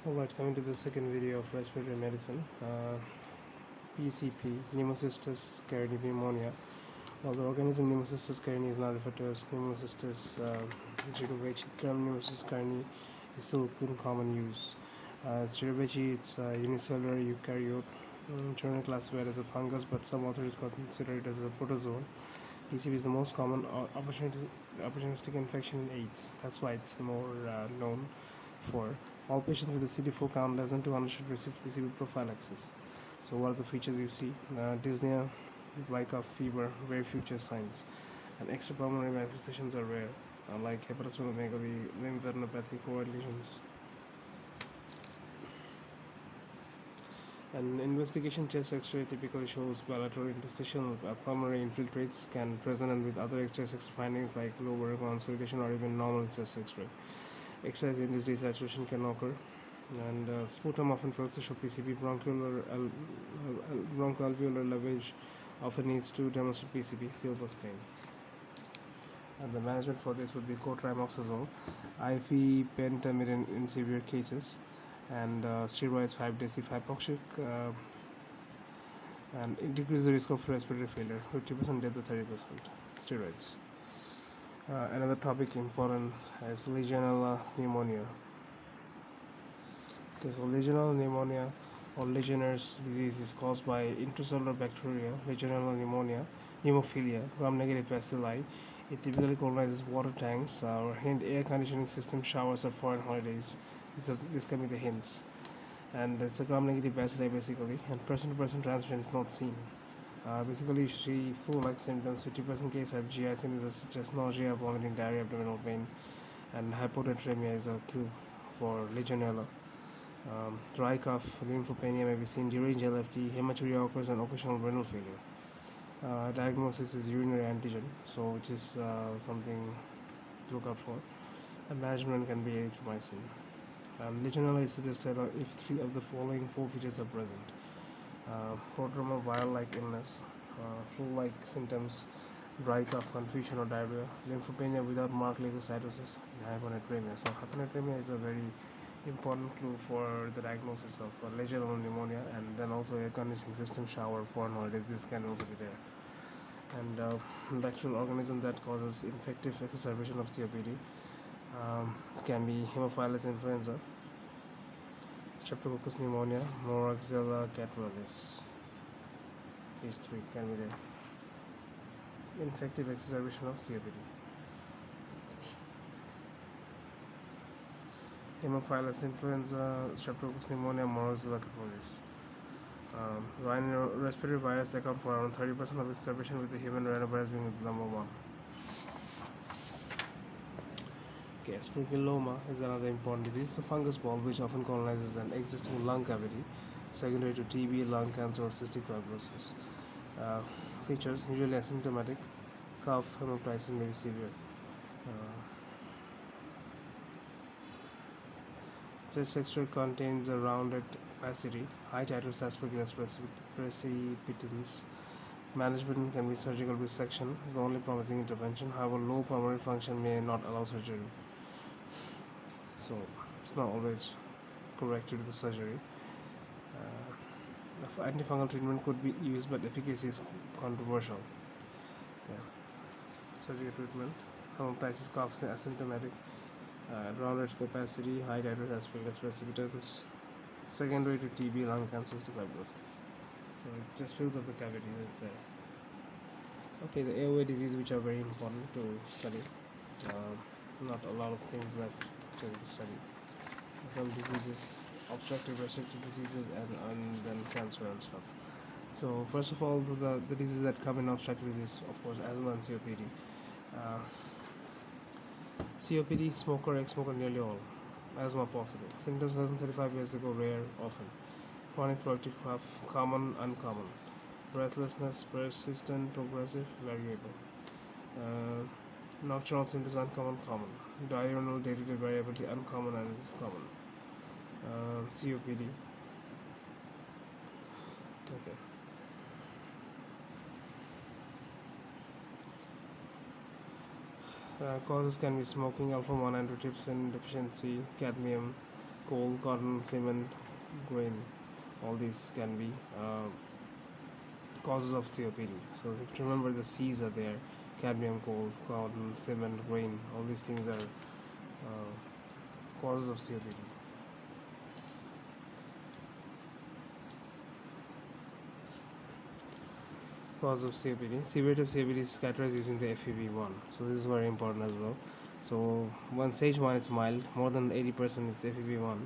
Alright, coming to the second video of respiratory medicine. PCP, Pneumocystis carinii pneumonia. Well, the organism Pneumocystis carinii is now referred to as Pneumocystis girovechi. The term Pneumocystis carinii is still in common use. Girovechi, it's a unicellular eukaryote, generally classified as a fungus, but some authors consider it as a protozoa. PCP is the most common opportunistic infection in AIDS. That's why it's more known for. All patients with a CD4 count less than 200 should receive PCP prophylaxis. So what are the features you see? Dyspnea, dry cough, fever, very few chest signs, and extrapulmonary manifestations are rare, like hepatosplenomegaly, lymphadenopathy, choroid lesions. An investigation chest X-ray typically shows bilateral interstitial pulmonary infiltrates can present, and with other chest X-ray findings like lower consolidation or even normal chest X-ray. Exercise induced desaturation can occur, and sputum often fails to show PCP. Bronchoalveolar lavage often needs to demonstrate PCP. Silver stain. And the management for this would be cotrimoxazole, IV pentamidine in severe cases, and steroids 5 days if hypoxic, and it decreases the risk of respiratory failure, 50% death to 30%. Steroids. Another topic important is Legionella pneumonia. Okay, so Legionella pneumonia or Legionnaire's disease is caused by intracellular bacteria, Legionella pneumonia, pneumophilia, gram-negative bacilli. It typically colonizes water tanks or air conditioning system, showers, or foreign holidays. This can be the hints. And it's a gram-negative bacilli basically, and person-to-person transmission is not seen. Basically, you see flu-like symptoms. 50% case have GI symptoms such as nausea, vomiting, diarrhea, abdominal pain, and hyponatremia is a clue for Legionella. Dry cough, lymphopenia may be seen, deranged LFT, hematuria occurs, and occasional renal failure. Diagnosis is urinary antigen, so which is something to look out for. And management can be erythromycin. Legionella is suggested if 3 of the following 4 features are present. Prodromal viral-like illness, flu-like symptoms, dry cough, confusion or diarrhea, lymphopenia without marked leukocytosis, and hyponatremia. So hyponatremia is a very important clue for the diagnosis of Legionella pneumonia, and then also air conditioning system, shower, foreign holidays. This can also be there. And the actual organism that causes infective exacerbation of COPD can be Haemophilus influenza, Streptococcus pneumonia, Moraxella catarrhalis. These 3 can be there. Infective exacerbation of COPD. Haemophilus influenza, Streptococcus pneumonia, Moraxella catarrhalis. Respiratory virus account for around 30% of exacerbation, with the human rhinovirus being number 1. Okay, aspergilloma is another important disease. It's a fungus ball which often colonizes an existing lung cavity, secondary to TB, lung cancer, or cystic fibrosis. Features usually asymptomatic, cough, hemoptysis may be severe. Chest X-ray contains a rounded opacity, high titers aspergillus precipitans. Management can be surgical resection, is the only promising intervention. However, low pulmonary function may not allow surgery. So it's not always correct to do the surgery. Antifungal treatment could be used, but efficacy is controversial. Surgical treatment, hemoptysis, cough, asymptomatic, rounded opacity, high titers aspergillus precipitans, secondary to TB, lung cancer, cystic fibrosis. So it just fills up the cavity that's there. Okay, the airway disease, which are very important to study. Not a lot of things left to study. Some diseases, obstructive respiratory diseases, and then cancer and stuff. So first of all, the diseases that come in obstructive disease, of course, asthma and COPD. COPD, smoker, ex-smoker, nearly all. Asthma possible. Symptoms less than 35 years ago, rare, often. Chronic productive cough, common, uncommon. Breathlessness, persistent, progressive, variable. Nocturnal symptoms, uncommon, common. Diurnal day-to-day variability, uncommon, and is common. COPD. Okay. Causes can be smoking, alpha-1 antitrypsin deficiency, cadmium, coal, cotton, cement, grain. All these can be causes of COPD. So you have to remember the C's are there: cadmium, coal, cotton, cement, grain. All these things are causes of COPD. Cause of COPD. Severity of COPD is categorized using the FEV1. So this is very important as well. So one stage one it's mild, more than 80% is FEV1,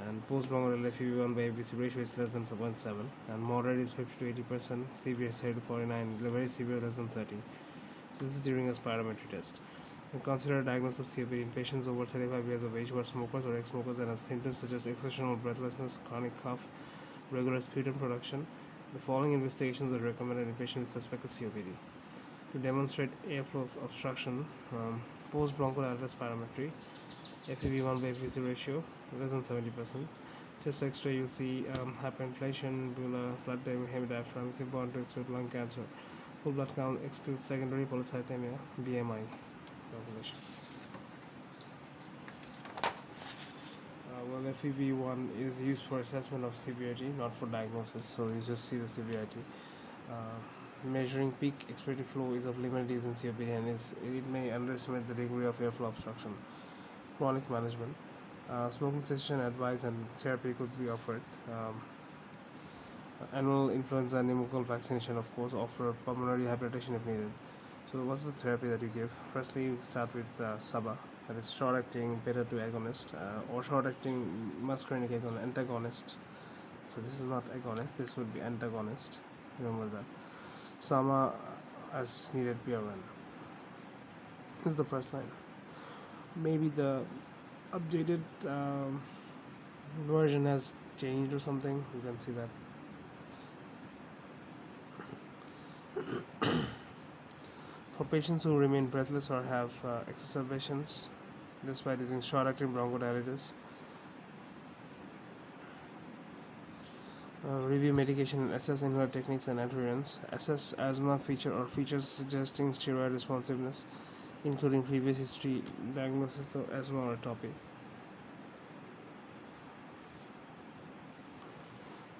and post-bronchial FEV1 by FVC ratio is less than 0.7, and moderate is 50 to 80%, severe is 30 to 49, very severe less than 30. So this is during a spirometry test. And consider a diagnosis of COPD in patients over 35 years of age who are smokers or ex-smokers and have symptoms such as exertional breathlessness, chronic cough, regular sputum production. The following investigations are recommended in patients with suspected COPD. To demonstrate airflow obstruction, post-bronchodilator spirometry, FEV1 by FVC ratio less than 70%. Chest X-ray, you'll see hyperinflation, bulla, flat hemidiaphragm. It's important to exclude lung cancer. Full blood count excludes secondary polycythemia, BMI calculation. Well, FEV1 is used for assessment of severity, not for diagnosis. So you just see the severity. Measuring peak expiratory flow is of limited use in COPD, and it may underestimate the degree of airflow obstruction. Chronic management. Smoking cessation advice and therapy could be offered. Annual influenza and pneumococcal vaccination, of course, offer pulmonary hypertension if needed. So, what's the therapy that you give? Firstly, you start with SABA, that is short-acting beta-2 agonist, or short-acting muscarinic antagonist. So, this is not agonist, this would be antagonist. Remember that. SAMA as needed PRN. This is the first line. Maybe the updated version has changed or something. You can see that. For patients who remain breathless or have exacerbations despite using short-acting bronchodilators, review medication and assess inhaler techniques and adherence. Assess asthma feature or features suggesting steroid responsiveness, including previous history, diagnosis of asthma or atopy.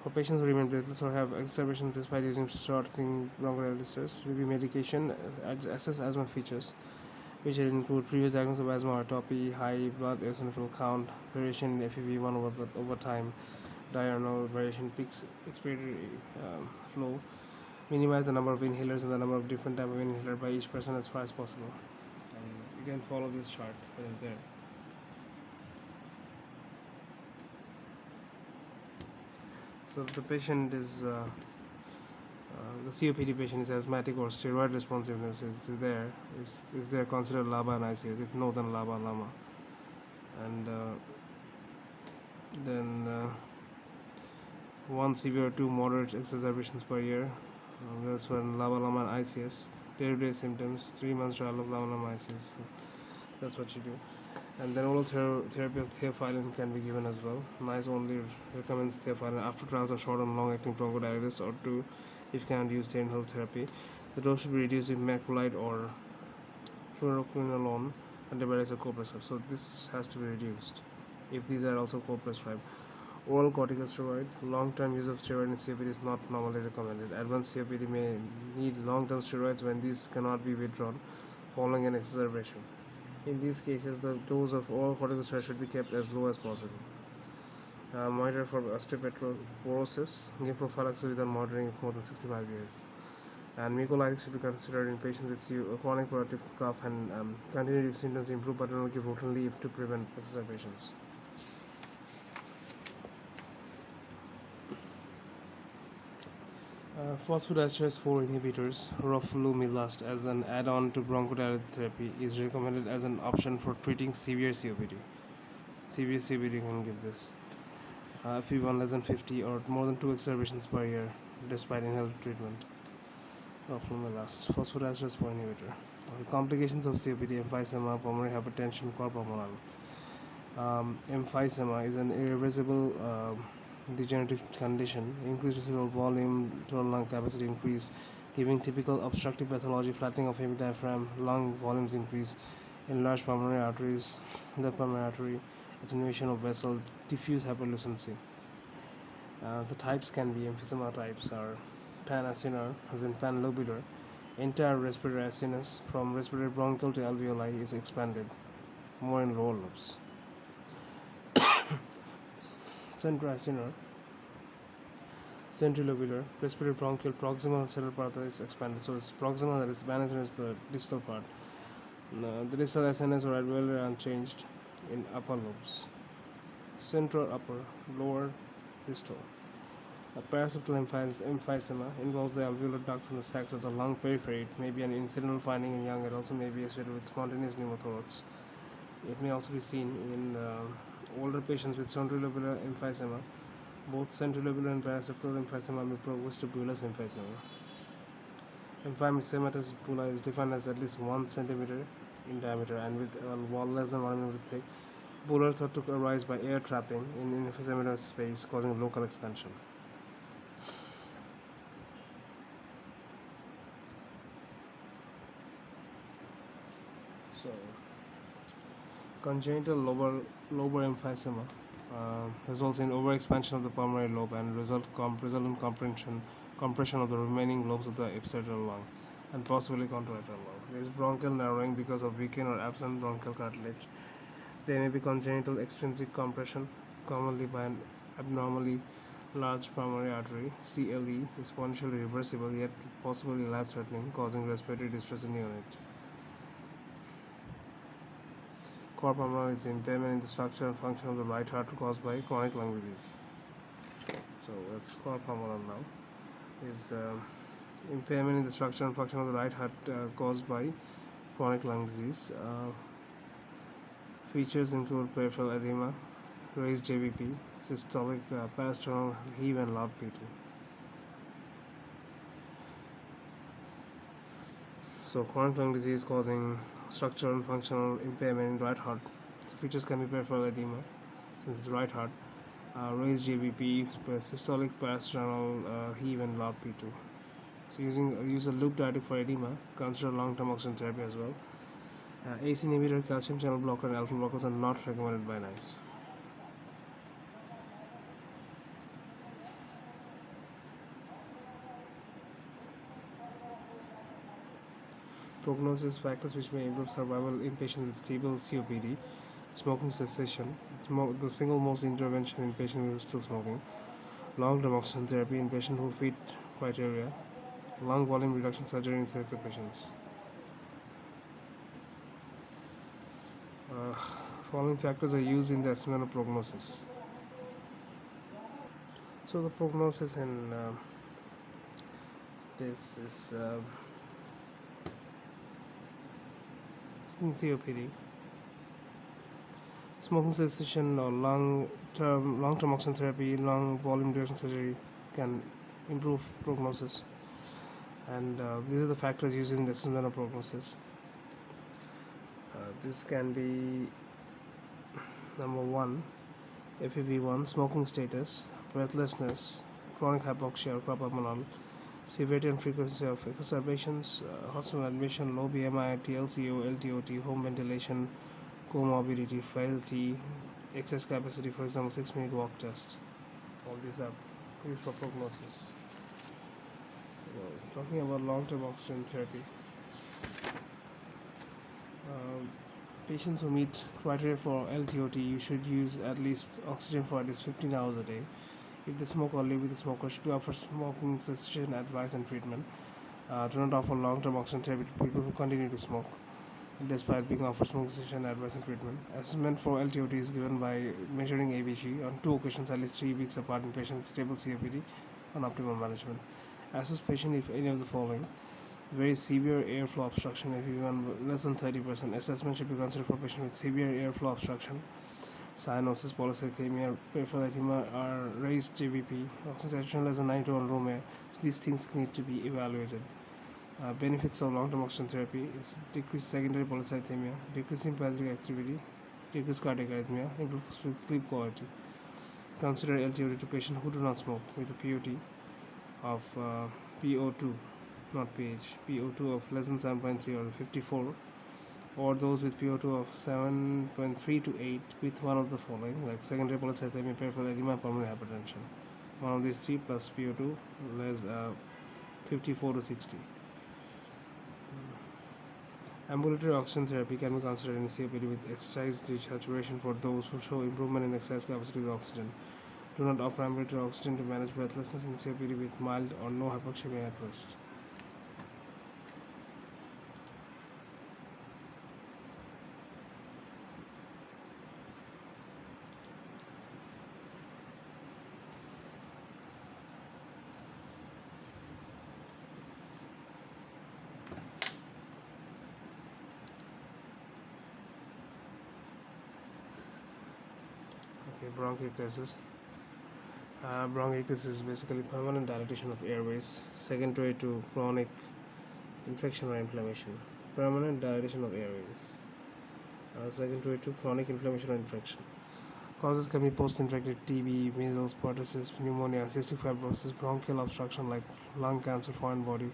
For patients who remain breathless or have exacerbations despite using short-acting bronchodilators, review medication, assess asthma features, which include previous diagnosis of asthma or atopy, high blood eosinophil count, variation in FEV1 over time, diurnal variation, peaks expiratory flow. Minimize the number of inhalers and the number of different type of inhaler by each person as far as possible. And you can follow this chart that is there. So the patient is the COPD patient is asthmatic or steroid responsiveness is there considered LABA and ICS? If no, then LABA LAMA. And then 1 severe 2 moderate exacerbations per year. That's when LABA LAMA and ICS. Day-to-day symptoms, 3 months trial of LABA LAMA ICS. So that's what you do. And then oral therapy of theophylline can be given as well. NICE only recommends theophylline after trials of short and long-acting bronchodilators, or 2 if cannot use the inhaled therapy. The dose should be reduced with macrolide or fluoroquinolone antibiotics are co-prescribed. So this has to be reduced if these are also co-prescribed. Oral corticosteroid, long-term use of steroid in COPD is not normally recommended. Advanced COPD may need long-term steroids when these cannot be withdrawn following an exacerbation. In these cases, the dose of oral corticosteroid should be kept as low as possible. Monitor for osteoporosis, give prophylaxis without monitoring for more than 65 years. And mucolytics should be considered in patients with chronic productive cough and continued if symptoms improve, but not give routinely if to prevent exacerbations. Phosphodiesterase 4 inhibitors, roflumilast, as an add-on to bronchodilator therapy, is recommended as an option for treating severe COPD. Severe COPD can give this. FEV1 less than 50 or more than 2 exacerbations per year, despite inhaled treatment. Roflumilast, phosphodiesterase 4 inhibitor. Complications of COPD: emphysema, pulmonary hypertension, cor pulmonale. Emphysema is an irreversible degenerative condition. Increased residual volume, total lung capacity increased, giving typical obstructive pathology, flattening of hemidiaphragm, lung volumes increase, enlarged pulmonary arteries, the pulmonary artery, attenuation of vessel, diffuse hyperlucency. The types can be emphysema types are panacinar, as in panlobular. Entire respiratory acinus from respiratory bronchial to alveoli is expanded, more in lower lobes. Centroacinar, centrilobular, respiratory bronchial proximal central part is expanded. So it's proximal, that is panacinar is the distal part. The distal acinus or alveoli are unchanged in upper lobes. Central upper, lower distal. A paraseptal emphysema involves the alveolar ducts and the sacs of the lung periphery. It may be an incidental finding in young adults and may be associated with spontaneous pneumothorax. It may also be seen in older patients with centrilobular emphysema. Both centrilobular and paraseptal emphysema may progress to bullous emphysema. Emphysematous bulla is defined as at least 1 centimeter in diameter and with a wall less than 1 millimeter thick. Bulla are thought to arise by air trapping in emphysematous space, causing local expansion. So, congenital lobar emphysema results in overexpansion of the pulmonary lobe and result in compression of the remaining lobes of the epicycloid lung and possibly contralateral lung. There is bronchial narrowing because of weakened or absent bronchial cartilage. There may be congenital extrinsic compression, commonly by an abnormally large pulmonary artery. CLE is potentially reversible yet possibly life-threatening, causing respiratory distress in neonate. Cor pulmonale is impairment in the structure and function of the right heart caused by chronic lung disease. So what's cor pulmonale now is impairment in the structure and function of the right heart caused by chronic lung disease. Features include peripheral edema, raised JVP, systolic parasternal heave and loud P2. So chronic lung disease causing structural and functional impairment in right heart. So features can be peripheral edema, since it's right heart, raised JVP, systolic parasternal heave and loud P2. So use a loop diuretic for edema. Consider long-term oxygen therapy as well. ACE inhibitor, calcium channel blocker, and alpha blockers are not recommended by NICE. Prognosis factors which may improve survival in patients with stable COPD. Smoking cessation, the single most intervention in patients who are still smoking. Long-term oxygen therapy in patients who fit criteria. Lung volume reduction surgery in selected patients. Following factors are used in the assessment of prognosis. So the prognosis in this is in COPD. Smoking cessation or long-term oxygen therapy, lung volume reduction surgery can improve prognosis. And these are the factors used in the assessment of prognosis. This can be number 1, FEV1, smoking status, breathlessness, chronic hypoxia or cropamolol, severity and frequency of exacerbations, hospital admission, low BMI, TLCO, LTOT, home ventilation, comorbidity, frailty, excess capacity, for example, 6-minute walk test. All these are used for prognosis. Talking about long-term oxygen therapy. Patients who meet criteria for LTOT, you should use at least oxygen for at least 15 hours a day. If they smoke or live with a smoker, should be offered smoking cessation advice and treatment. Do not offer long-term oxygen therapy to people who continue to smoke, despite being offered smoking cessation advice and treatment. Assessment for LTOT is given by measuring ABG on 2 occasions at least 3 weeks apart in patients with stable COPD on optimal management. Assess patient if any of the following: very severe airflow obstruction, FEV1 less than 30%. Assessment should be considered for patient with severe airflow obstruction, cyanosis, polycythemia, peripheral edema, or raised JVP, oxygen saturation less than 90 on room air. So these things need to be evaluated. Benefits of long-term oxygen therapy is decreased secondary polycythemia, decreased sympathetic activity, decreased cardiac arrhythmia, improved sleep quality. Consider LTOT to patients who do not smoke with a POT of PO2, not pH, PO2 of less than 7.3 or 54, or those with PO2 of 7.3 to 8 with one of the following, like secondary polycythemia, peripheral edema, pulmonary hypertension. One of these three plus PO2 less 54 to 60. Ambulatory oxygen therapy can be considered in COPD with exercise desaturation for those who show improvement in exercise capacity with oxygen. Do not offer ambulatory oxygen to manage breathlessness in COPD with mild or no hypoxemia at rest. Okay, bronchiectasis. Bronchiectasis is basically permanent dilatation of airways, secondary to chronic infection or inflammation. Permanent dilatation of airways, secondary to chronic inflammation or infection. Causes can be post-infected TB, measles, pertussis, pneumonia, cystic fibrosis, bronchial obstruction like lung cancer, foreign body,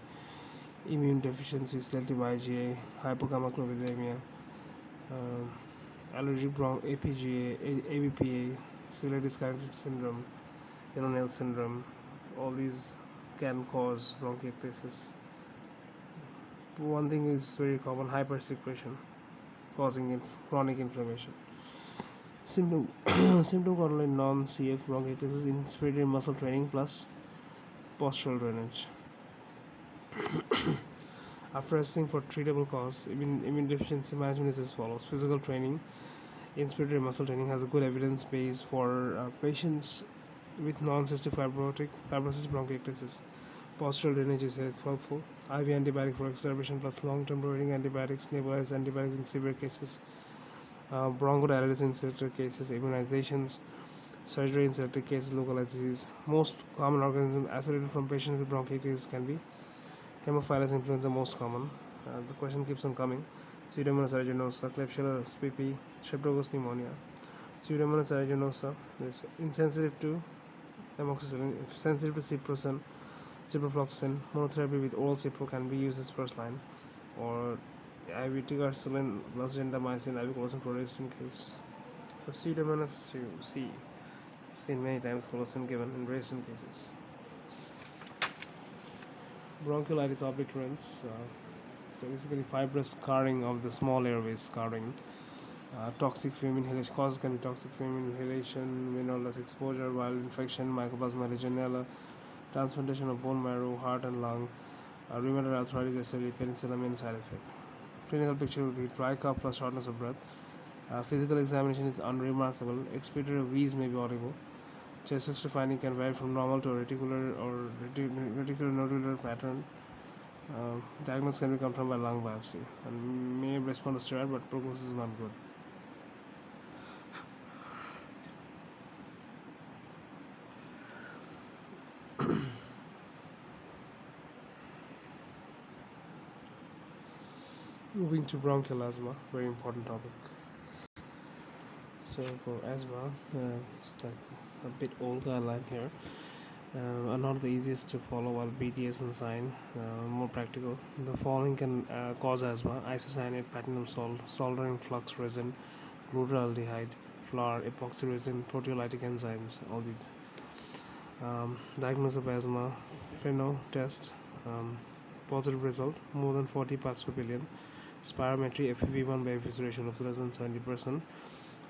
immune deficiency, selective IgA, hypogammaglobulinemia, um, allergic APGA, ABPA, ciliary dyskinetic syndrome, yellow nail syndrome. All these can cause bronchiectasis. One thing is very common, hypersecretion, causing chronic inflammation. Symptom symptom correlate non-CF bronchiectasis in inspiratory muscle training plus postural drainage. After assessing for treatable cause, immune deficiency management is as follows: physical training, inspiratory muscle training has a good evidence base for patients with non-cystic fibrosis bronchiectasis. Postural drainage is helpful. IV antibiotic for exacerbation plus long-term providing antibiotics, nebulized antibiotics in severe cases, bronchodilators in selected cases, immunizations, surgery in selected cases, localized disease. Most common organisms associated from patients with bronchitis can be Haemophilus influenza, most common. The question keeps on coming. Pseudomonas aeruginosa, Klebsiella spp, Streptococcus pneumonia. Pseudomonas aeruginosa is insensitive to amoxicillin, sensitive to ciprofloxacin. Monotherapy with oral cipro can be used as first line, or IV ticarsulin plus gentamicin, IV collagen fluoridase in case. So Pseudomonas you see seen many times collagen given in recent cases. Bronchiolitis obliterans, so basically fibrous scarring of the small airways, scarring. Toxic fume inhalation causes can be toxic fume inhalation, mineral exposure, viral infection, mycoplasma legionella, transplantation of bone marrow, heart and lung, rheumatoid arthritis, SLE, penicillamine side effect. Clinical picture will be dry cough plus shortness of breath. Physical examination is unremarkable. Expiratory wheeze may be audible. Chest X-ray finding can vary from normal to a reticular nodular pattern. Diagnosis can be confirmed by lung biopsy and may respond to steroid, but prognosis is not good. Moving to bronchial asthma, very important topic. So for asthma, it's like a bit old guideline here. Are not the easiest to follow, while BTS and sign more practical. The following can cause asthma: isocyanate, platinum salt, soldering flux resin, glutaraldehyde, flour, epoxy resin, proteolytic enzymes. All these. Diagnosis of asthma: Pheno test, positive result, more than 40 parts per billion. Spirometry, FEV1 by FVC ratio of less than 70%.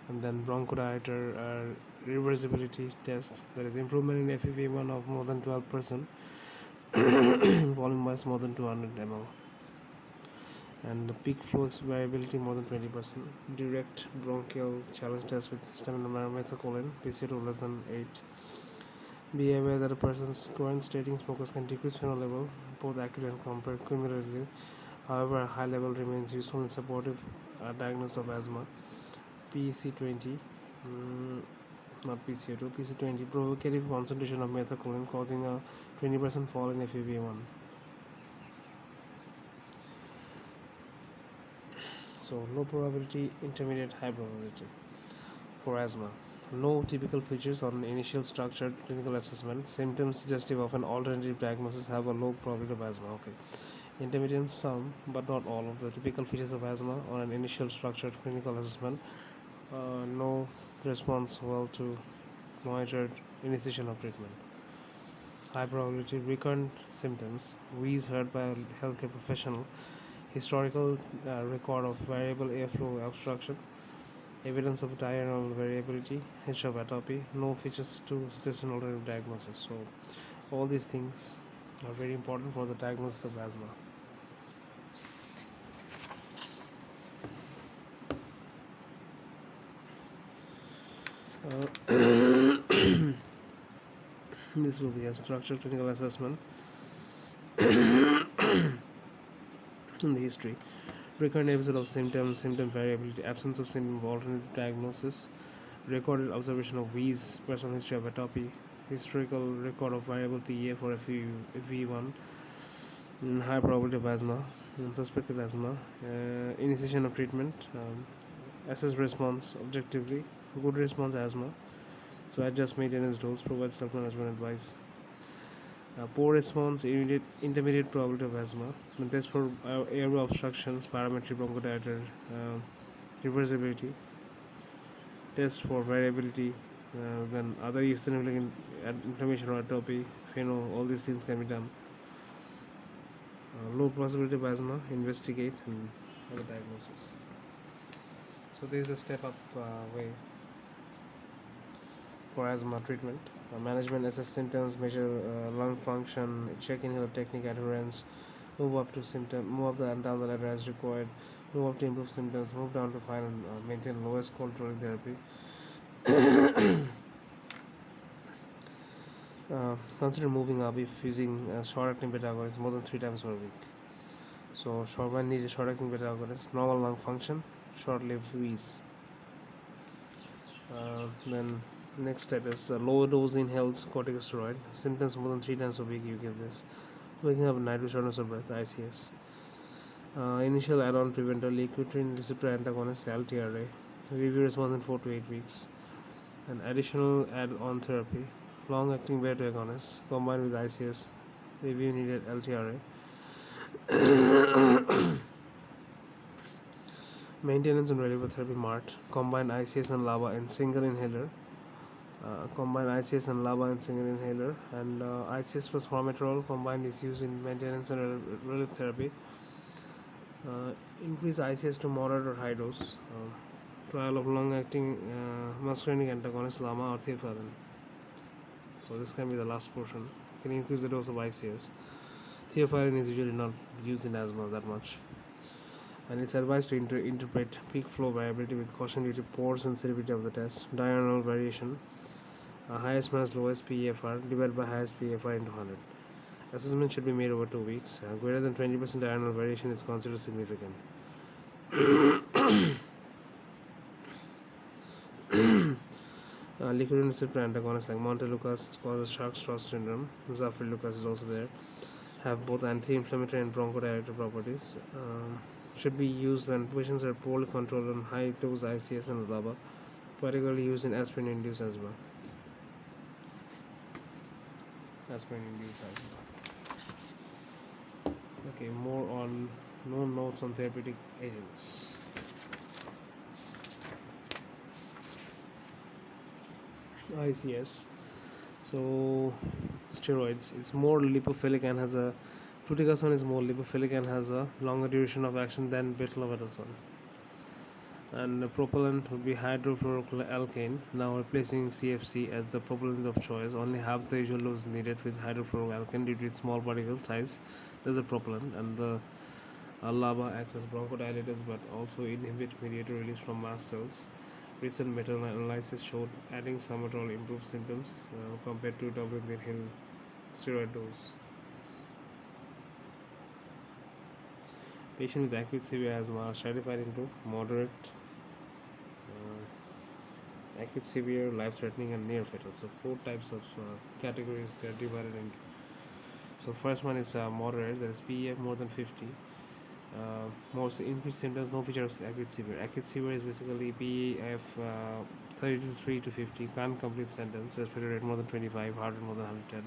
And then bronchodilator reversibility test, that is improvement in FEV1 of more than 12%, volume mass more than 200 ml, and the peak flow variability more than 20%. Direct bronchial challenge test with methacholine, PCO2 less than 8. Be aware that a person's current stating smokers can decrease phenol level, both acute and cumulatively. However, a high level remains useful in supportive diagnosis of asthma. PC20, not PCO2, PC20, provocative concentration of methacholine causing a 20% fall in FEV1. So low probability, intermediate, high probability for asthma. No typical features on initial structured clinical assessment. Symptoms suggestive of an alternative diagnosis have a low probability of asthma. Okay. Intermittent some, but not all, of the typical features of asthma on an initial structured clinical assessment. No response well to monitored initiation of treatment. High probability recurrent symptoms, wheeze heard by a healthcare professional, historical record of variable airflow obstruction, evidence of diurnal variability, history of atopy, no features to suggest an alternative diagnosis. So, all these things are very important for the diagnosis of asthma. This will be a structured clinical assessment in the history. Recurrent episode of symptoms, symptom variability, absence of symptom, alternative diagnosis, recorded observation of wheeze, personal history of atopy, historical record of variable PEA for FV1, high probability of asthma, suspected asthma, initiation of treatment, assess response objectively, good response asthma, so adjust maintenance dose, provide self-management advice. Poor response, intermediate probability of asthma, and test for airway obstructions, parametric bronchodilator, reversibility, test for variability, then other significant inflammation or atopy, all these things can be done. Low possibility of asthma, investigate and other diagnosis. So this is a step up way for asthma treatment. Management, assess symptoms, measure lung function, check inhaler technique adherence, move up and down the ladder as required, move up to improve symptoms, move down to find and maintain lowest controlling therapy. Consider moving up if using short-acting beta agonists more than 3 times per week. So when need a short-acting beta agonist, normal lung function, short-lived wheeze. Then next step is low dose inhaled corticosteroid. Symptoms more than 3 times a week you give this. Waking up at night with shortness of breath, ICS. Initial add-on preventer, liquidin receptor antagonist, LTRA. Review response in 4 to 8 weeks. And additional add-on therapy, long-acting beta agonist combined with ICS. Review needed, LTRA. Maintenance and reliable therapy, MART. Combined ICS and LABA in single inhaler. And ICS plus formoterol combined is used in maintenance and relief therapy. Increase ICS to moderate or high dose. Trial of long-acting muscarinic antagonist, LAMA or theophylline. So this can be the last portion. You can increase the dose of ICS. Theophylline is usually not used in asthma that much. And it's advised to interpret peak flow variability with caution due to poor sensitivity of the test, diurnal variation, highest minus lowest PEFR divided by highest PEFR into 100. Assessment should be made over 2 weeks. Greater than 20% diurnal variation is considered significant. Liquidin receptor antagonists like Montelukast causes Sharp-Strauss syndrome. Zafir-Lucas is also there. Have both anti-inflammatory and bronchodilator properties. Should be used when patients are poorly controlled on high dose ICS and LABA, particularly used in aspirin-induced asthma. Okay, more on known notes on therapeutic agents. ICS. So steroids. It's more lipophilic and has a fluticasone is more lipophilic and has a longer duration of action than betlamethasone. And the propellant would be hydrofluoroalkane, now replacing CFC as the propellant of choice. Only half the usual dose needed with hydrofluoroalkane due to its small particle size. There's a propellant, and the LABA acts as bronchodilators but also inhibit mediator release from mast cells. Recent meta-analysis showed adding salmeterol improved symptoms compared to doubling the inhaled steroid dose. Patients with acute severe asthma are stratified into moderate, acute severe, life-threatening, and near-fatal. So 4 types of categories they are divided into. So first one is moderate, that is PEF more than 50. Most increased symptoms, no feature of acute severe. Acute severe is basically PEF 33 to 50, can't complete sentence, respiratory rate more than 25, heart rate more than 110.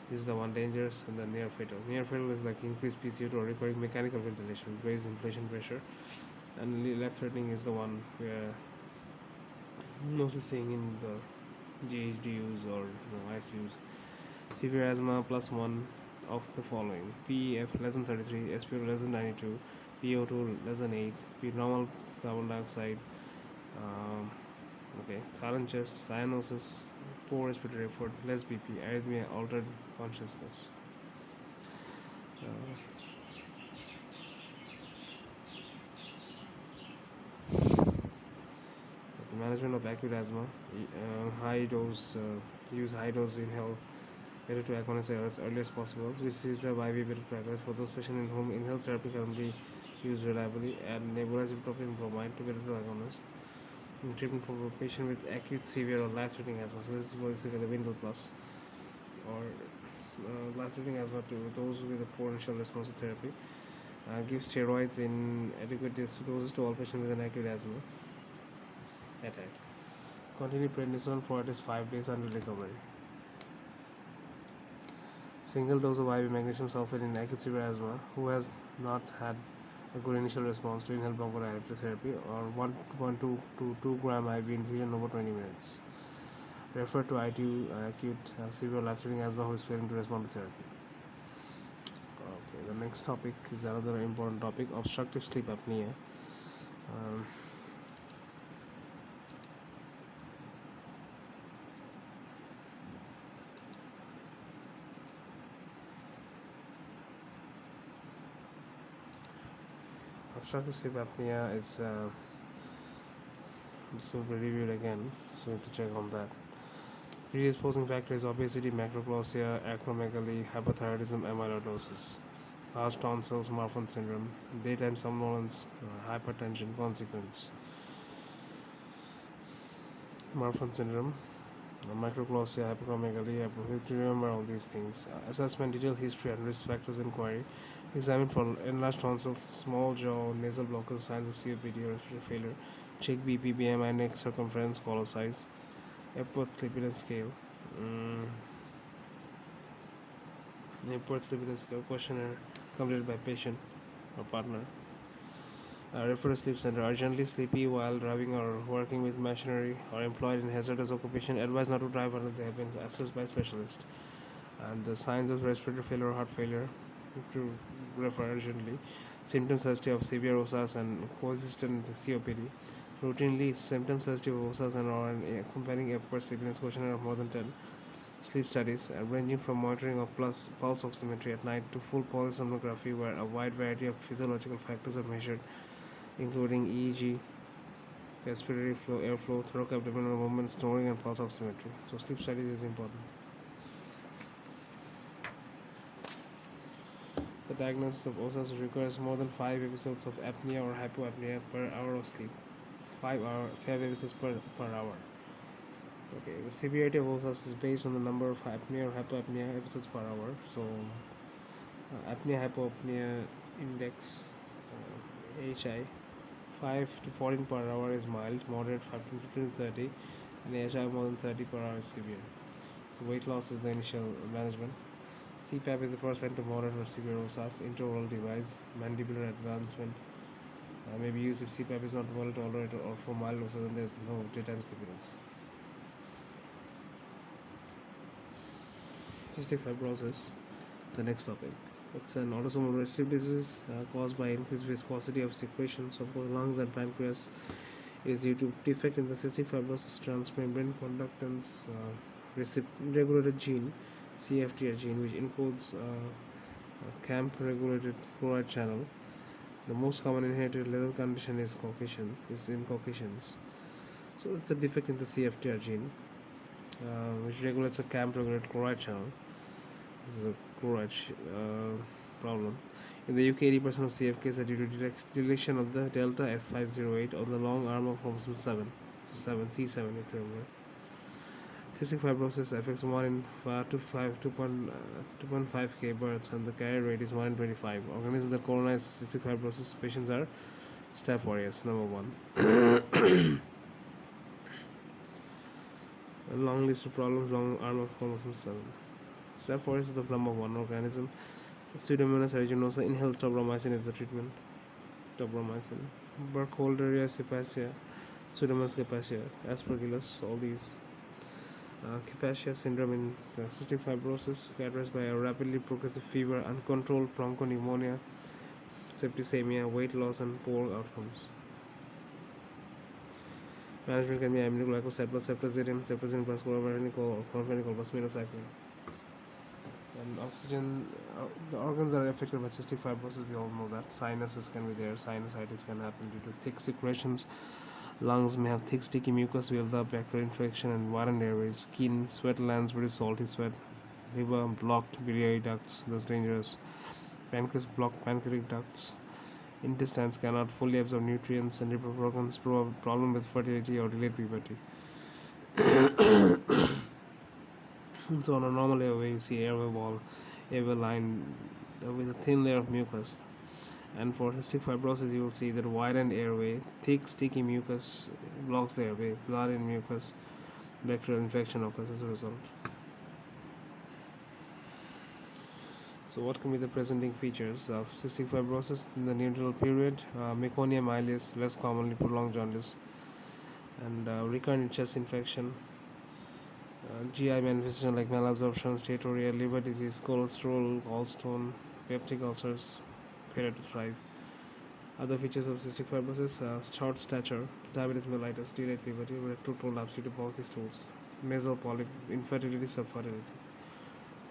This is the one dangerous and the near fatal. Near fatal is like increased PCO2 or requiring mechanical ventilation, raised inflation pressure, and life threatening is the one we are mostly seeing in the GHDUs or ICUs. Severe asthma plus one of the following: PEF less than 33, SpO2 less than 92, PO2 less than 8, normal carbon dioxide. Um, okay, silent chest, cyanosis, poor respiratory effort, less BP, arrhythmia, altered consciousness. Uh, okay, management of acute asthma: high dose, use high dose inhale beta to agonists as early as possible. Receive the IV beta to agonists for those patients in whom inhaled therapy can be used reliably. Add nebulized ibuprofen bromide to beta to agonist. Treatment for a patient with acute, severe, or life-threatening asthma. So this is basically Windle Plus, or life-threatening asthma to those with a poor initial response to therapy. Give steroids in adequate doses to all patients with an acute asthma attack. Continue prednisone for at least 5 days until recovery. Single dose of IV magnesium sulfate in acute severe asthma who has not had a good initial response to inhaled bronchodilator therapy, or 1.2 to 2 gram IV infusion over 20 minutes. Refer to ITU acute severe life-threatening asthma who is failing to respond to therapy. Okay, the next topic is another important topic: obstructive sleep apnea. Um, Obstructive sleep apnea is this will be reviewed again, so we have to check on that. Predisposing factors: obesity, macroglossia, acromegaly, hypothyroidism, amyloidosis, large tonsils, Marfan syndrome, daytime somnolence, hypertension consequence. Marfan syndrome, microglossia, hypochromegaly. You have to remember all these things. Assessment: detailed history and risk factors inquiry. Examine for enlarged tonsils, small jaw, nasal blockers, signs of COPD or respiratory failure. Check BP, BMI, neck circumference, collar size. Epworth Sleepiness Scale. Mm, Epworth Sleepiness Scale questionnaire completed by patient or partner. Refer to sleep center. Urgently sleepy while driving or working with machinery or employed in hazardous occupation. Advised not to drive until they have been assessed by specialist. And the signs of respiratory failure or heart failure to refer urgently. Symptoms suggestive of severe OSAS and coexistent COPD. Routinely, symptoms suggestive of OSAS and or an accompanying Epworth sleepiness questionnaire of more than 10. Sleep studies ranging from monitoring of pulse oximetry at night to full polysomnography, where a wide variety of physiological factors are measured, including EEG, respiratory flow, airflow, thoracoabdominal movement, snoring, and pulse oximetry. So sleep studies is important. The diagnosis of OSAS requires more than 5 episodes of apnea or hypoapnea per hour of sleep. 5 episodes per hour. Okay, the severity of OSAS is based on the number of apnea or hypoapnea episodes per hour. So, apnea hypoapnea index HI 5 to 14 per hour is mild, moderate 5 to 15 to 30, and HI more than 30 per hour is severe. So, weight loss is the initial management. CPAP is the first line to moderate or severe OSAS. Intraoral device, mandibular advancement may be used if CPAP is not well tolerated or for mild OSAS and there is no daytime sleepiness. Cystic fibrosis, the next topic. It's an autosomal recessive disease caused by increased viscosity of secretions of both lungs and pancreas. It is due to defect in the cystic fibrosis transmembrane conductance regulated gene, CFTR gene, which encodes a CAMP regulated chloride channel. The most common inherited lethal condition is in Caucasians. So it's a defect in the CFTR gene, which regulates a CAMP regulated chloride channel. This is a chloride problem. In the UK, 80% of CFKs are due to deletion of the delta F508 on the long arm of chromosome 7. So C7 if you remember. Cystic fibrosis affects 1 in 2.5k births, and the carrier rate is 1 in 25. Organisms that colonize cystic fibrosis patients are Staph aureus, number 1. A long list of problems, long arm of chromosome 7. Step 4 is the number one organism. Pseudomonas aeruginosa. Inhaled tobramycin is the treatment. Tobramycin. Burkholderia cepacia. Pseudomonas capacia. Aspergillus. All these. Capacia syndrome in cystic fibrosis, characterized by a rapidly progressive fever, uncontrolled bronchopneumonia, septicemia, weight loss, and poor outcomes. Management can be aminoglycoside plus ceftazidime plus chlorpheniramine or chlorpheniramine plus minocycline. And oxygen, the organs that are affected by cystic fibrosis, we all know that. Sinuses can be there, sinusitis can happen due to thick secretions. Lungs may have thick, sticky mucus buildup, bacterial infection, and widened airways. Skin, sweat glands produce salty sweat. Liver blocked biliary ducts, that's dangerous. Pancreas blocked pancreatic ducts. Intestines cannot fully absorb nutrients, and liver organs problem with fertility or delayed puberty. So on a normal airway, you see airway wall, airway line with a thin layer of mucus. And for cystic fibrosis, you will see that widened airway, thick sticky mucus blocks the airway, blood in mucus, bacterial infection occurs as a result. So what can be the presenting features of cystic fibrosis in the neonatal period? Meconium ileus, less commonly prolonged jaundice, and recurrent chest infection, GI manifestation like malabsorption, steatorrhea, liver disease, cholesterol, gallstone, peptic ulcers, failure to thrive. Other features of cystic fibrosis: short stature, diabetes mellitus, delayed puberty, rectal prolapse due to bulky stools, nasal polyp, infertility, subfertility.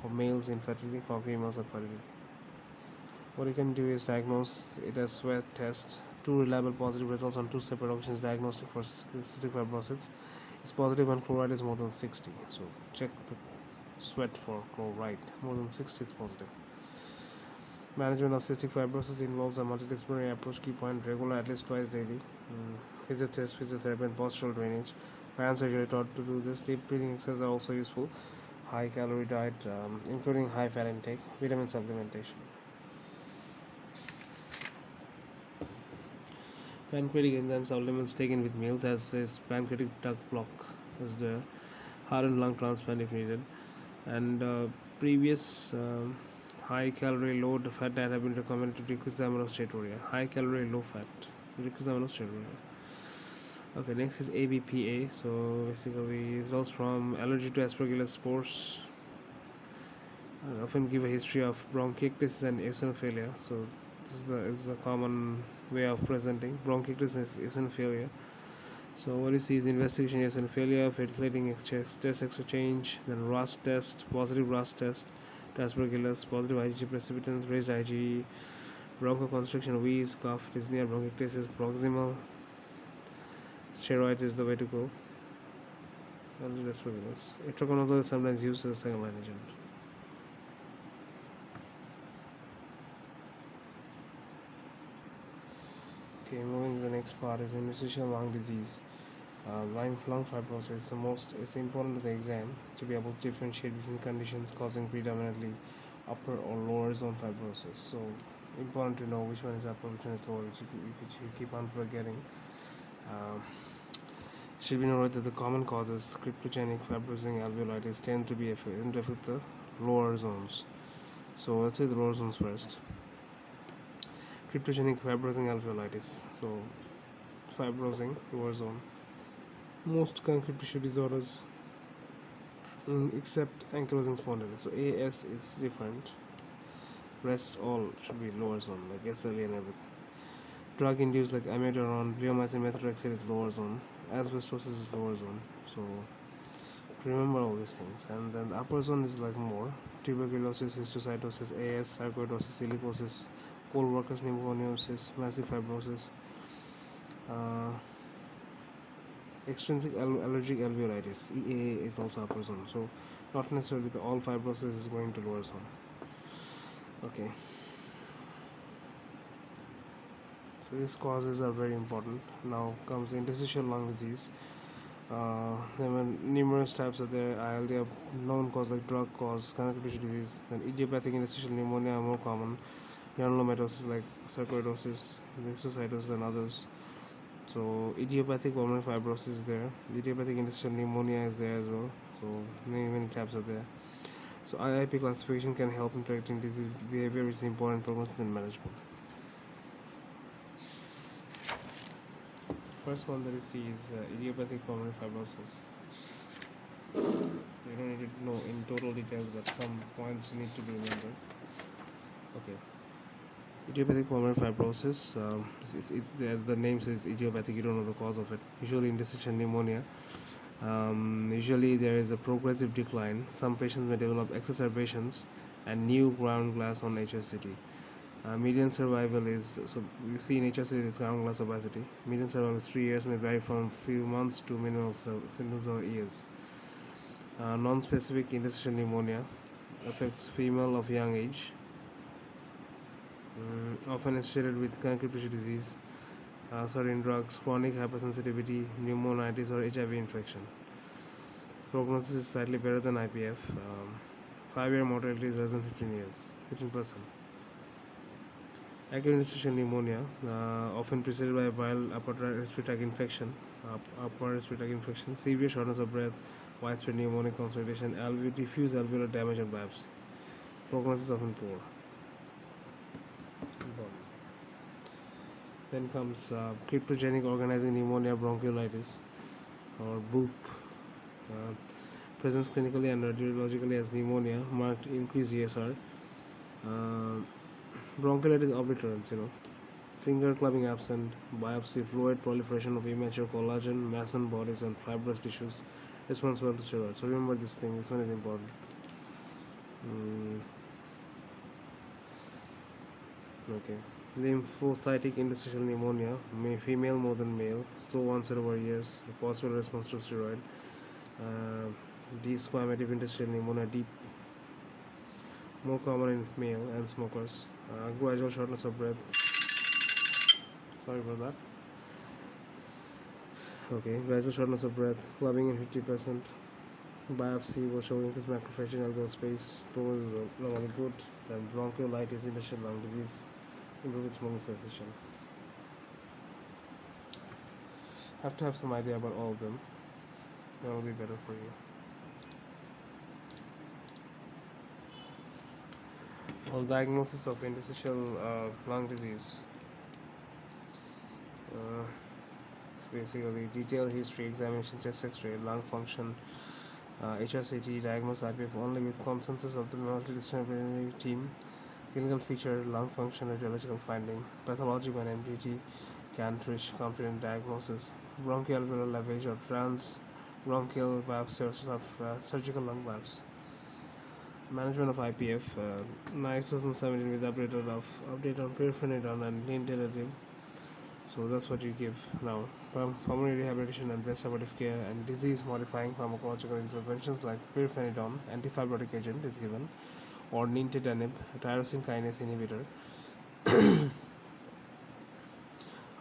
For males, infertility; for females, infertility. What you can do is diagnose it as sweat test. Two reliable positive results on two separate occasions diagnostic for cystic fibrosis. It's positive when chloride is more than 60. So check the sweat for chloride. More than 60, it's positive. Management of cystic fibrosis involves a multidisciplinary approach. Key point: regular, at least twice daily. Physiotest, physiotherapy, and postural drainage. Parents are usually taught to do this. Deep breathing exercises are also useful. High calorie diet, including high fat intake. Vitamin supplementation. Pancreatic enzyme supplements taken with meals, as is pancreatic duct block, is there. Heart and lung transplant if needed. And previous high calorie, low fat diet have been recommended to decrease the amount of steatorrhea. High calorie, low fat, decrease the amount of steatorrhea. Okay, next is ABPA. So basically, results from allergy to Aspergillus spores. Often give a history of bronchiectasis and eosinophilia. So this is a common way of presenting bronchiectasis and eosinophilia. So what you see is investigation eosinophilia, fertilitating test exchange, then Rust test, positive Rust test, to Aspergillus, positive IgG precipitants, raised IgE, bronchoconstriction, wheeze, cough, dyspnea, bronchiectasis, proximal steroids is the way to go. Aspergillus. Itraconazole is sometimes used as a second line agent. Okay, moving to the next part is interstitial lung disease. Lung fibrosis is the most is important to the exam to be able to differentiate between conditions causing predominantly upper or lower zone fibrosis. So important to know which one is upper, which one is lower, which you keep on forgetting. It should be noted that the common causes cryptogenic fibrosing alveolitis tend to affect the lower zones. So let's say the lower zones first. Cryptogenic fibrosing alveolitis. So fibrosing lower zone. Most concrete tissue disorders except ankylosing spondylitis. So AS is different. Rest all should be lower zone, like SLE and everything. Drug induced like amiodarone, bleomycin, methotrexate is lower zone. Asbestosis is lower zone. So remember all these things. And then the upper zone is like more tuberculosis, histiocytosis, AS, sarcoidosis, silicosis, coal workers pneumoconiosis, massive fibrosis, extrinsic allergic alveolitis, EAA is also upper zone. So not necessarily all fibrosis is going to lower zone. Okay. So these causes are very important. Now comes interstitial lung disease. There were numerous types of the ILD are known cause like drug cause, connective tissue disease, and idiopathic interstitial pneumonia are more common. Granulomatosis like sarcoidosis, histiocytosis, and others. So idiopathic pulmonary fibrosis is there. Idiopathic interstitial pneumonia is there as well. So many types are there. So IIP classification can help in predicting disease behavior, which is important prognosis and management. First one that you see is idiopathic pulmonary fibrosis. You don't need to know in total details, but some points need to be remembered. Okay. Idiopathic pulmonary fibrosis, as the name says, idiopathic, you don't know the cause of it. Usually interstitial pneumonia. Usually there is a progressive decline. Some patients may develop exacerbations and new ground glass on HSCT. Median survival is, so you see in HSCT is ground glass opacity. Median survival is 3 years, may vary from few months to minimum symptoms of years. Non-specific interstitial pneumonia affects female of young age, often associated with connective tissue disease, certain drugs, chronic hypersensitivity, pneumonitis, or HIV infection. Prognosis is slightly better than IPF. 5-year mortality is less than 15%. Acute interstitial pneumonia, often preceded by a viral upper respiratory tract infection, severe shortness of breath, widespread pneumonic consolidation, diffuse alveolar damage, and biopsy. Prognosis often poor. Then comes cryptogenic organizing pneumonia bronchiolitis, or BOOP. Presents clinically and radiologically as pneumonia, marked increased ESR. Bronchiolitis obliterans, finger clubbing absent, biopsy, fluid proliferation of immature collagen, Mason bodies, and fibrous tissues, responsible to steroids. So remember this thing, this one is important. Okay. Lymphocytic interstitial pneumonia, female more than male, slow onset over years, possible response to steroid. Desquamative interstitial pneumonia, deep, more common in male and smokers. Gradual shortness of breath. Sorry for that. Okay, gradual shortness of breath, clubbing in 50%. Biopsy will show increased macrophage in alveolar space. Prognosis is normally good. Then bronchiolitis, interstitial lung disease, improve with smoking cessation. Have to have some idea about all of them. That will be better for you. Well, diagnosis of interstitial lung disease. It's basically detailed history, examination, chest X-ray, lung function, HRCT, diagnose IPF only with consensus of the multidisciplinary team. Clinical feature, lung function, radiological finding, pathology when MDT can reach confident diagnosis. Bronchoalveolar lavage or transbronchial biopsy or surgical lung biopsy. Management of IPF, 2017 with update on pirfenidone and nintedanib. So that's what you give now. Pulmonary rehabilitation and best supportive care and disease-modifying pharmacological interventions like pirfenidone, antifibrotic agent is given, or nintedanib, a tyrosine kinase inhibitor,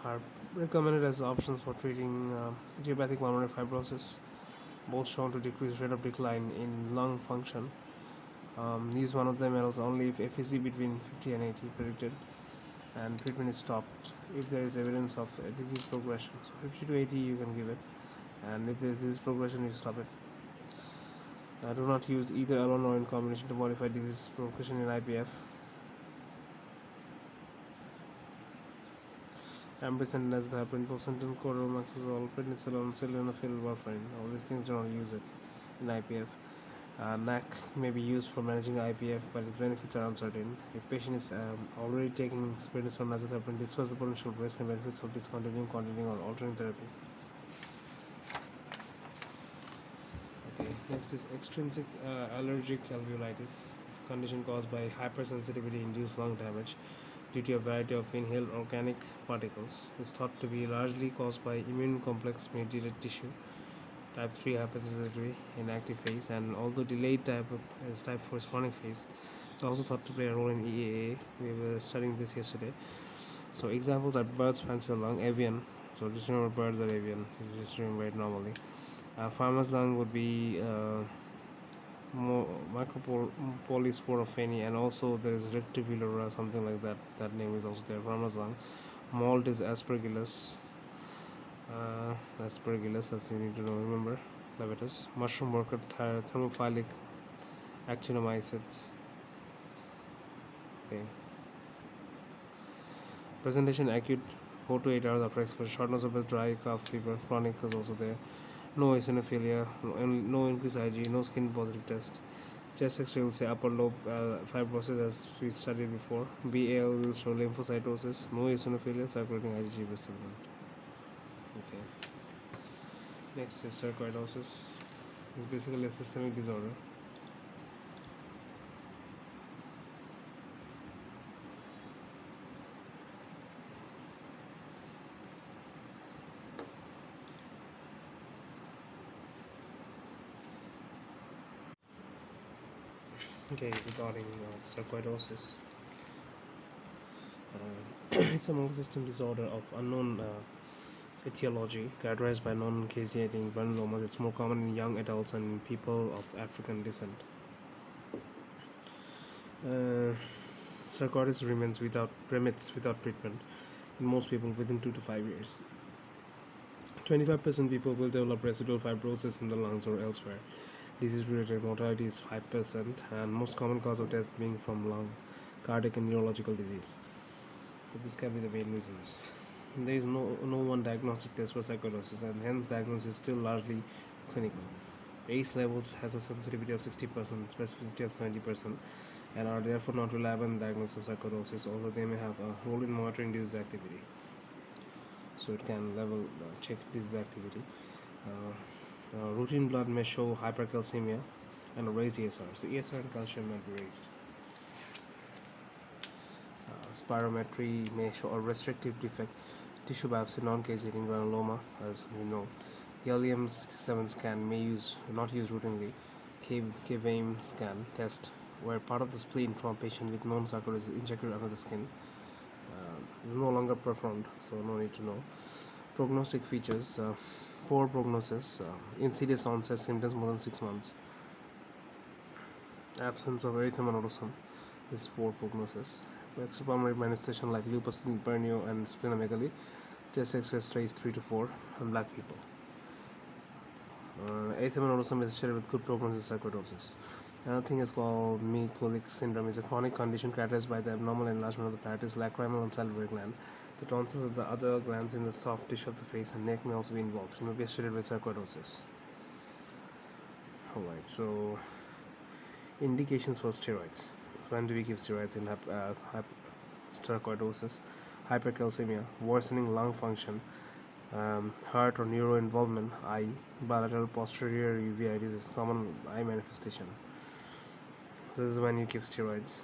are recommended as options for treating idiopathic pulmonary fibrosis, both shown to decrease rate of decline in lung function. Use one of them else only if FEC between 50 and 80 predicted, and treatment is stopped if there is evidence of disease progression. So 50 to 80 you can give it, and if there is disease progression you stop it. Do not use either alone or in combination to modify disease progression in IPF. Ambicin, nazepin, bosentan, chloramaxazole, prednisolone, sildenafil, warfarin. All these things do not use it in IPF. NAC may be used for managing IPF, but its benefits are uncertain. If patient is already taking prednisone, nazepin, discuss the potential risks and benefits of discontinuing, continuing, or altering therapy. Okay, next is extrinsic allergic alveolitis. It's a condition caused by hypersensitivity-induced lung damage due to a variety of inhaled organic particles. It's thought to be largely caused by immune complex mediated tissue. Type 3 hypersensitivity in active phase, and although delayed type is type 4 is chronic phase. It's also thought to play a role in EAA. We were studying this yesterday. So examples are birds, fancial lung, avian. So just remember birds are avian. You just remember it normally. Farmer's lung would be micropolysporophagy, and also there is rectivular or something like that. That name is also there. Farmer's lung. Malt is aspergillus. Aspergillus, as you need to know, remember. Levitus. Mushroom orchid, thermophilic actinomycetes. Okay. Presentation acute 4 to 8 hours after exposure, shortness of breath, dry cough, fever, chronic is also there. No eosinophilia, no increased IG, no skin positive test. Chest X-ray will say upper lobe fibrosis as we studied before. BAL will show lymphocytosis, no eosinophilia, circulating IgG syndrome. Okay. Next is sarcoidosis. It's basically a systemic disorder. Okay, regarding sarcoidosis, it's a multi-system disorder of unknown etiology characterized by non-caseating granulomas. It's more common in young adults and in people of African descent. Uh, Sarcoidosis remits without treatment in most people within 2 to 5 years. 25% people will develop residual fibrosis in the lungs or elsewhere. Disease-related mortality is 5%, and most common cause of death being from lung, cardiac, and neurological disease. So this can be the main reasons. There is no one diagnostic test for sarcoidosis, and hence diagnosis is still largely clinical. ACE levels has a sensitivity of 60%, specificity of 70%, and are therefore not reliable in diagnosis of sarcoidosis, although they may have a role in monitoring disease activity. So it can check disease activity. Routine blood may show hypercalcemia and a raised ESR. So ESR and calcium might be raised. Spirometry may show a restrictive defect, tissue biopsy, non-caseating granuloma, as we know. Gallium 7 scan not used routinely. K-vein scan test, where part of the spleen from a patient with known sarcoidosis is injected under the skin, is no longer performed, so no need to know. Prognostic features: poor prognosis, insidious onset, symptoms more than 6 months. Absence of erythema nodosum is poor prognosis. Extrapulmonary manifestation like lupus nephritis and splenomegaly. Chest X-ray stage 3 to 4 in black people. Erythema nodosum is associated with good prognosis sarcoidosis. Another thing is called Mrcp syndrome. It's a chronic condition characterized by the abnormal enlargement of the parietal, lacrimal, and salivary gland. The tonsils of the other glands in the soft tissue of the face and neck may also be involved. It may be associated with sarcoidosis. Alright, so indications for steroids. So when do we give steroids in sarcoidosis? Hypercalcemia, worsening lung function, heart or neuro involvement, eye, bilateral posterior uveitis is common eye manifestation. This is when you give steroids.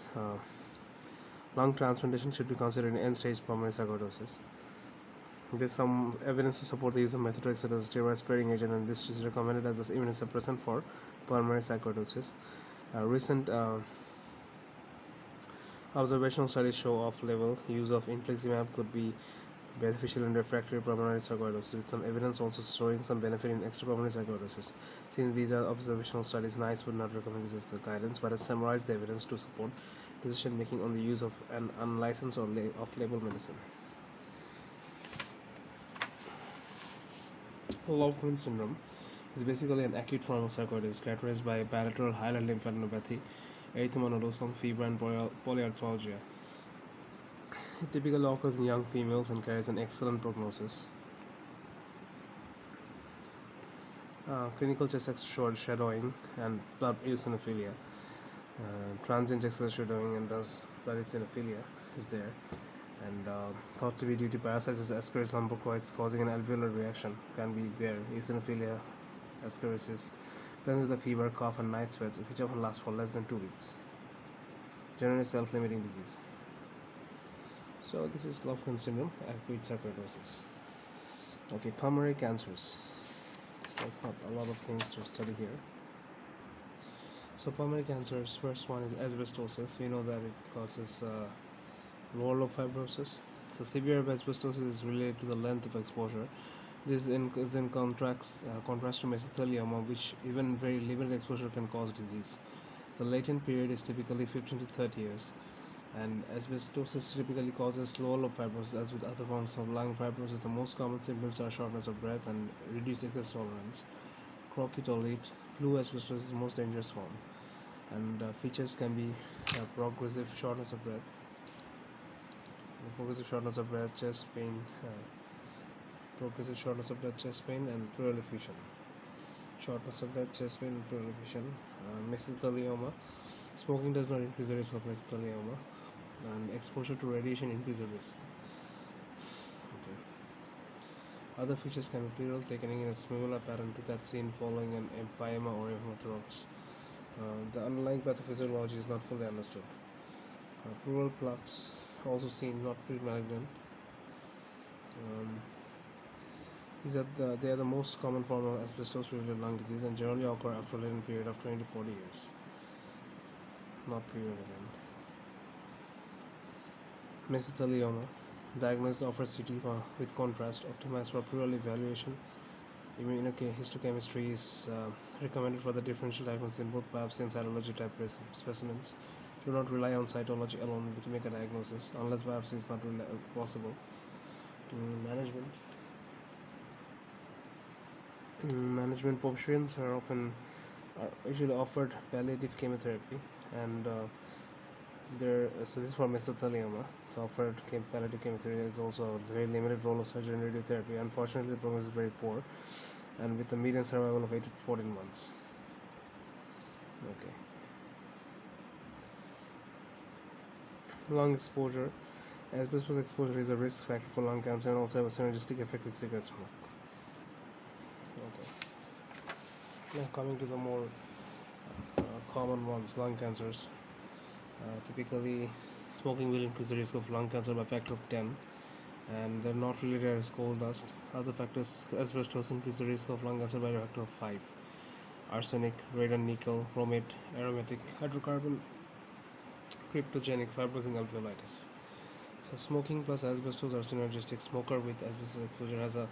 Lung transplantation should be considered in end-stage pulmonary sarcoidosis. There's some evidence to support the use of methotrexate as a steroid-sparing agent, and this is recommended as an immunosuppressant for pulmonary sarcoidosis. Recent observational studies show off-label use of infliximab could be beneficial in refractory pulmonary sarcoidosis, with some evidence also showing some benefit in extrapulmonary sarcoidosis. Since these are observational studies, NICE would not recommend this as a guidance, but has summarized the evidence to support decision making on the use of an unlicensed or off-label medicine. Lofgren syndrome is basically an acute form of sarcoidosis characterized by bilateral highland lymphadenopathy, erythema nodosum, fever, and polyarthralgia. It typically occurs in young females and carries an excellent prognosis. Clinical chest X-ray shadowing and blood eosinophilia. Transient X-ray shadowing and blood eosinophilia is there, and thought to be due to parasites Ascaris lumbocoides causing an alveolar reaction can be there. Eosinophilia ascarisis presents with a fever, cough, and night sweats, which often last for less than 2 weeks. Generally self-limiting disease. So this is Lofgren syndrome, acute sarcoidosis. Okay, pulmonary cancers. It's like not a lot of things to study here. So pulmonary cancers, first one is asbestosis. We know that it causes lower lobe fibrosis. So severe asbestosis is related to the length of exposure. This is in contrast to mesothelioma, which even very limited exposure can cause disease. The latent period is typically 15 to 30 years. And asbestosis typically causes lower lobe fibrosis. As with other forms of lung fibrosis, the most common symptoms are shortness of breath and reduced exercise tolerance. Crockett or late blue asbestosis is the most dangerous form. And features can be progressive shortness of breath, chest pain, chest pain, and pleural effusion. Shortness of breath, chest pain, and pleural effusion. Mesothelioma. Smoking does not increase the risk of mesothelioma, and exposure to radiation increases the risk. Okay. Other features can be pleural thickening in a similar pattern to that seen following an empyema or hemothorax. The underlying pathophysiology is not fully understood. Pleural plaques also seen, not pre-malignant. They are the most common form of asbestos-related lung disease and generally occur after a latent period of 20 to 40 years. Not pre-malignant. Mesothelioma. Diagnosis offers CT with contrast, optimized for pleural evaluation. Immunohistochemistry is recommended for the differential diagnosis in both biopsy and cytology type specimens. Do not rely on cytology alone to make a diagnosis unless biopsy is not possible. Management options are usually offered palliative chemotherapy, and so this is for mesothelioma. It's offered palliative chemotherapy. Is also a very limited role of surgery and radiotherapy. Unfortunately, the prognosis is very poor, and with a median survival of 8 to 14 months. Okay. Lung exposure. Asbestos exposure is a risk factor for lung cancer and also have a synergistic effect with cigarette smoke. Okay. Now coming to the more common ones, lung cancers. Typically, smoking will increase the risk of lung cancer by a factor of 10, and they're not related as coal dust. Other factors, asbestos increase the risk of lung cancer by a factor of 5. Arsenic, radon, nickel, chromate, aromatic, hydrocarbon, cryptogenic, fibrosing alveolitis. So smoking plus asbestos are synergistic. Smoker with asbestos exposure has a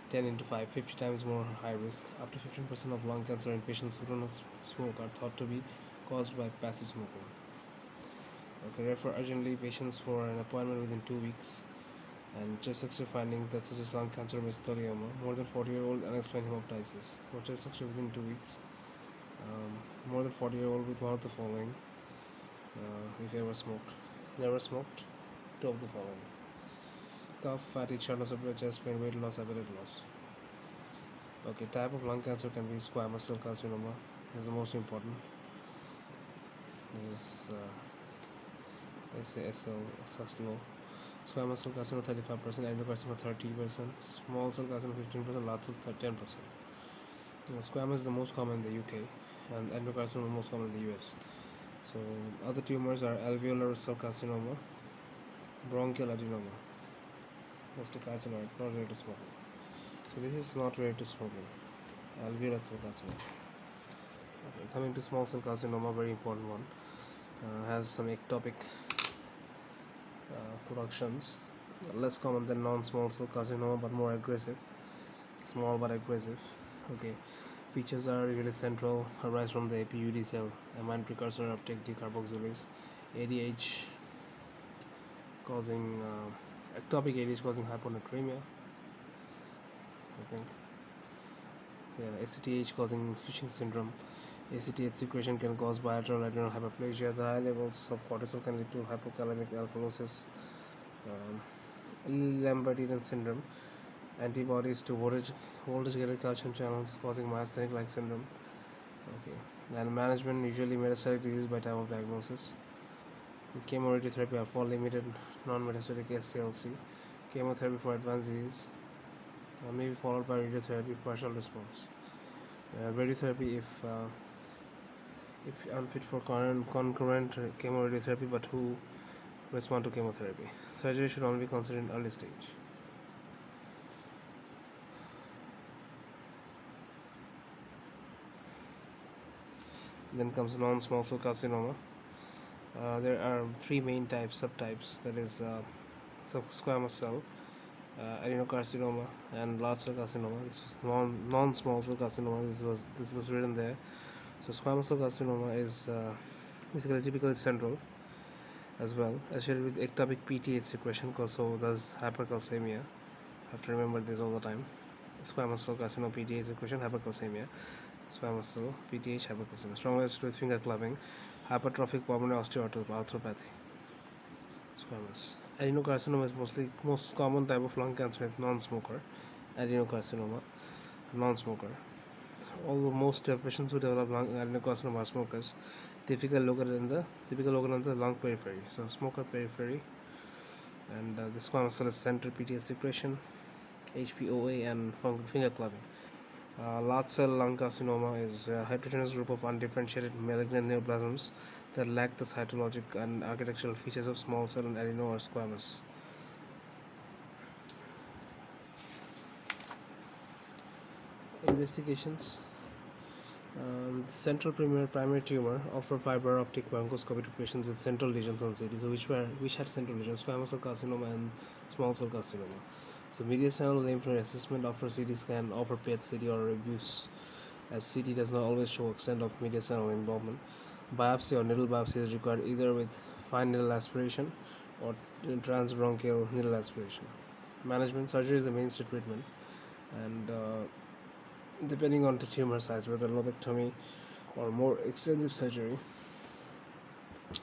10 into 5, 50 times more high risk. Up to 15% of lung cancer in patients who do not smoke are thought to be caused by passive smoking. Okay, refer urgently patients for an appointment within 2 weeks. And chest X-ray findings that suggest lung cancer or mesothelioma. More than 40-year-old unexplained hemoptysis. For chest X-ray within 2 weeks. More than 40-year-old with one of the following. If you ever smoked. Never smoked. 2 of the following. Cough, fatigue, shortness of breath, chest pain, weight loss, appetite loss. Okay, type of lung cancer can be squamous cell carcinoma. This is the most important. This is SL squamous cell carcinoma 35%, adenocarcinoma 30%, small cell carcinoma 15%, large cell 10%. Squamous is the most common in the UK, and adenocarcinoma is most common in the US. So other tumors are alveolar cell carcinoma, bronchial adenoma, mostly carcinoid, not related to smoking. So this is not related to smoking. Alveolar cell carcinoma. Okay, coming to small cell carcinoma, very important one. Has some ectopic productions, less common than non-small cell carcinoma but more aggressive. Small but aggressive. Okay. Features are usually central, arise from the APUD cell, amine precursor uptake decarboxylase, ADH causing ectopic ADH causing hyponatremia, I think. Yeah, ACTH causing Cushing syndrome. ACTH secretion can cause bilateral adrenal hyperplasia. The high levels of cortisol can lead to hypokalemic alkalosis, Lambert-Eaton syndrome. Antibodies to voltage-gated calcium channels causing myasthenic-like syndrome. Okay, and management usually metastatic disease by time of diagnosis. Chemoradiotherapy are for limited non-metastatic SCLC. Chemotherapy for advanced disease may be followed by radiotherapy partial response. Radiotherapy if unfit for concurrent chemoradiotherapy but who respond to chemotherapy. Surgery should only be considered in early stage. Then comes non-small cell carcinoma. There are 3 main subtypes. That is squamous cell, adenocarcinoma, and large cell carcinoma. This was non-small cell carcinoma. This was written there. So squamous cell carcinoma is basically typically central as well, associated with ectopic PTH secretion. So does hypercalcemia. Have to remember this all the time. Squamous cell carcinoma, PTH secretion, hypercalcemia. squamous cell, PTH hyperglycemia, strongly associated with finger clubbing, hypertrophic pulmonary osteoarthropathy, squamous. Adenocarcinoma is most common type of lung cancer in non-smoker. Adenocarcinoma, non-smoker. Although most patients who develop lung adenocarcinoma are smokers, typically located in the lung periphery. So smoker periphery, and the squamous cell is central PTH secretion, HPOA, and finger clubbing. Large cell lung carcinoma is a heterogeneous group of undifferentiated malignant neoplasms that lack the cytologic and architectural features of small cell and adeno or squamous. Investigations. Central primary tumor offer fiber optic bronchoscopy to patients with central lesions on CT. So which had central lesions? Squamous cell carcinoma and small cell carcinoma. So mediastinal lymph node assessment offer CT scan, offer PET CT or abuse, as CT does not always show extent of mediastinal involvement. Biopsy or needle biopsy is required either with fine needle aspiration or transbronchial needle aspiration. Management: surgery is the mainstay treatment, and depending on the tumor size, whether lobectomy or more extensive surgery,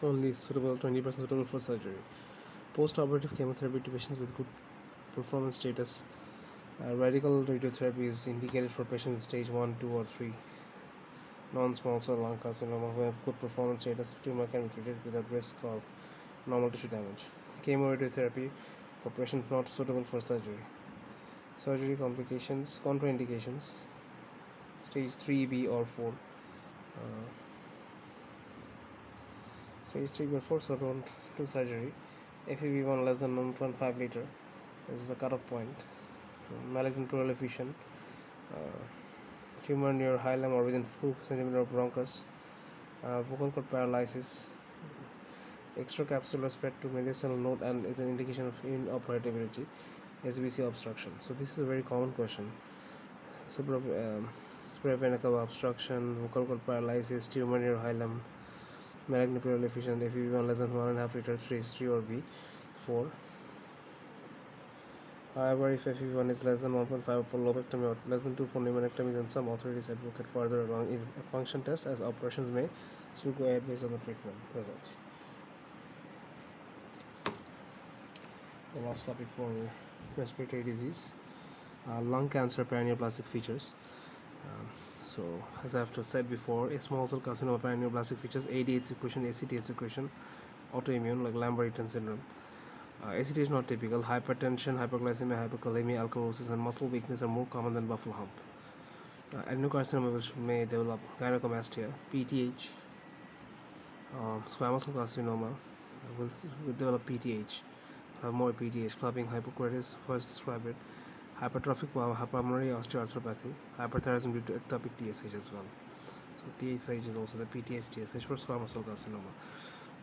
only 20% suitable for surgery. Post-operative chemotherapy to patients with good performance status. Radical radiotherapy is indicated for patients stage 1, 2, or 3 non-small cell lung carcinoma who have good performance status. Tumor can be treated without risk of normal tissue damage. Chemoradiotherapy for patients not suitable for surgery. Surgery complications, contraindications, stage 3B or 4. Stage 3B or 4, so don't do surgery. FEV1 less than 1.5 liter is the cutoff point. Malignant pleural effusion, tumor near hilum or within 2 cm of bronchus, vocal cord paralysis, extracapsular spread to mediastinal node, and is an indication of inoperability, SBC obstruction. So this is a very common question. Supravenacal obstruction, vocal cord paralysis, tumor near hilum, malignant pleural effusion, FEV1 less than 1.5 liter, stage 3 or B, 4. However, if FEV1 is less than 1.5 for lobectomy or less than 2 for pneumonectomy, then some authorities advocate further lung function tests, as operations may still go ahead based on the treatment results. The last topic for respiratory disease, lung cancer paraneoplastic features. So, as I have said before, a small cell carcinoma paraneoplastic features ADH secretion, ACTH secretion, autoimmune like Lambert-Eaton syndrome. ACT is not typical. Hypertension, hyperglycemia, hyperkalemia, alkalosis, and muscle weakness are more common than buffalo hump. Adenocarcinoma, which may develop gynecomastia, PTH, squamous cell carcinoma will develop PTH, have more PTH, clubbing, hypokeratosis, first described it, hypertrophic pulmonary osteoarthropathy, hyperthyroidism due to ectopic TSH as well. So TSH is also the PTH TSH for squamous cell carcinoma.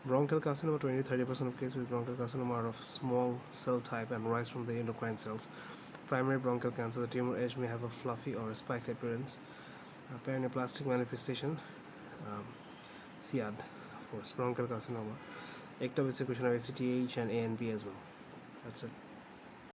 Bronchial carcinoma, 20-30% of cases with bronchial carcinoma are of small cell type and rise from the endocrine cells. Primary bronchial cancer, the tumor edge may have a fluffy or a spiked appearance. Paraneoplastic manifestation, SIAD, of course, bronchial carcinoma. Ectopic secretion of ACTH and ANP as well. That's it.